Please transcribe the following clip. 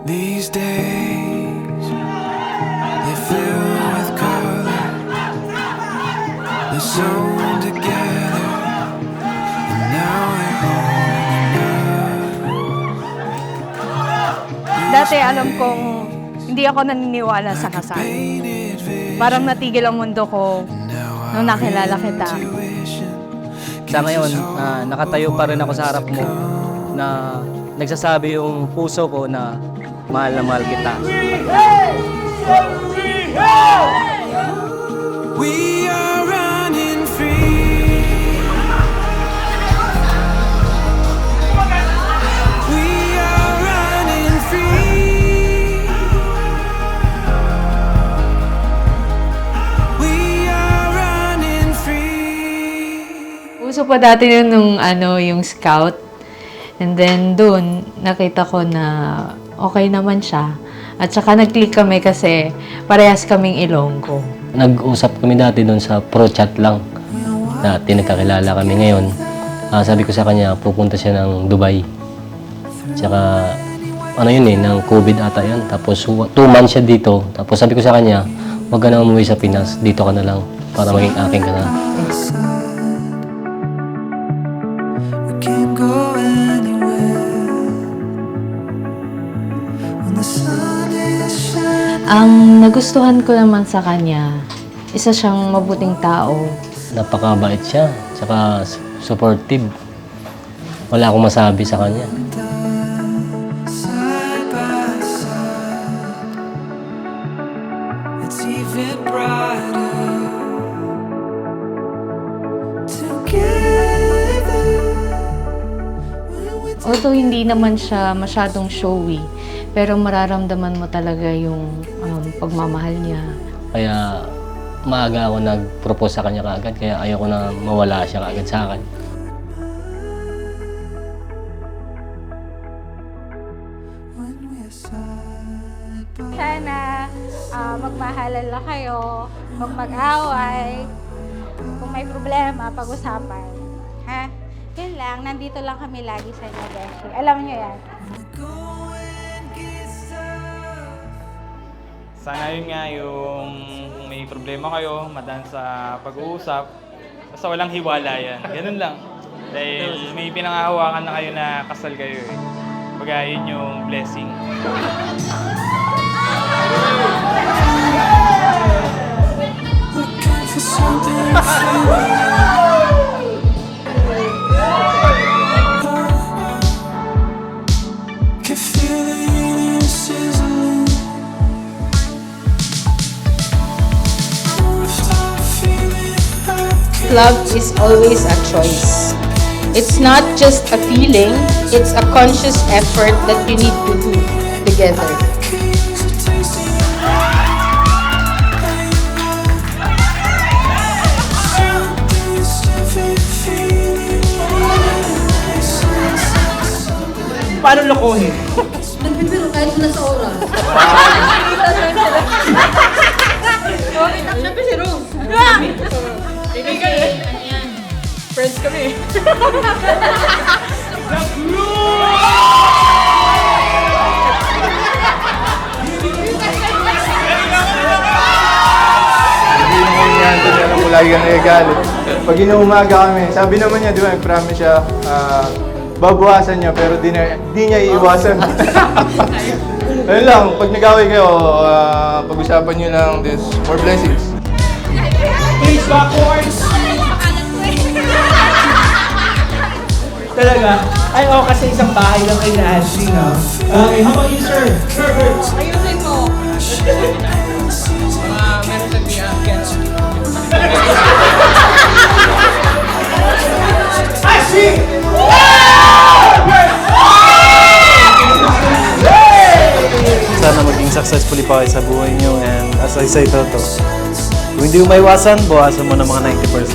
These days, they fill with color, they're sewn together, and now they're holding up. Dati alam kong hindi ako naniniwala sa kasal. Parang natigil ang mundo ko nung nakilala kita. Sa ngayon, nakatayo pa rin ako sa harap mo na nagsasabi yung puso ko na mahal kita. We are running free. We are running free. We are running free. Uso pa dati yun nung yung scout. And then doon, nakita ko na okay naman siya. At saka nag-click kami kasi parehas kaming Ilonggo. Nag-usap kami dati doon sa pro chat lang. Dati nagkakilala kami ngayon. Sabi ko sa kanya, pupunta siya ng Dubai. Tsaka, ng COVID ata yun. Tapos 2 months siya dito. Tapos sabi ko sa kanya, huwag ka na umuwi sa Pinas. Dito ka na lang para maging aking ka na. We can't go anywhere when the sun is shining. Ang nagustuhan ko naman sa kanya, isa siyang mabuting tao. Napakabait siya. Tsaka supportive. Wala akong masabi sa kanya. Side by side, it's even brighter together. Although hindi naman siya masyadong showy, pero mararamdaman mo talaga yung pagmamahal niya. Kaya maaga ako nag-propose sa kanya kaagad. Kaya ayoko na mawala siya kaagad sa akin. When we're side by Sana magmahalan lang kayo, huwag mag-away. Kung may problema, pag-usapan. Ha? Yun lang, nandito lang kami lagi sa inyo, Beshi. Alam niyo yan. going gets tough. Sana yun nga yung kung may problema kayo, madaan sa pag-uusap, basta walang hiwala yan. Ganun lang. Dahil may pinangahawakan na kayo na kasal kayo eh. Baga yun yung blessing. Looking for something can feel the union sizzling. Stop feeling I Love is always a choice. It's not just a feeling, it's a conscious effort that you need to do together. keep tasting. Something's different feeling. Paano lokohin? Nagbibiro kahit na sa oras. Siyempre si Rose. Friends kami. Hindi naman yan, kasi alam mo lagi ka nagagalit. Pag inuumaga kami, sabi naman niya, di ba, promise siya, babawasan niya, pero di niya iiwasan. Ayun lang, pag nag-away kayo, pag-usapan niyo lang this for blessings. Please, backwards! Talaga? Ay, kasi isang bahay lang kay Nancy, no? Okay, how about you, sir? Ayusin mo. I see! Sana maging successfully pa kayo sa buhay niyo, and as I say, Toto, kung hindi mo maiwasan, bawasan mo ng mga 90%.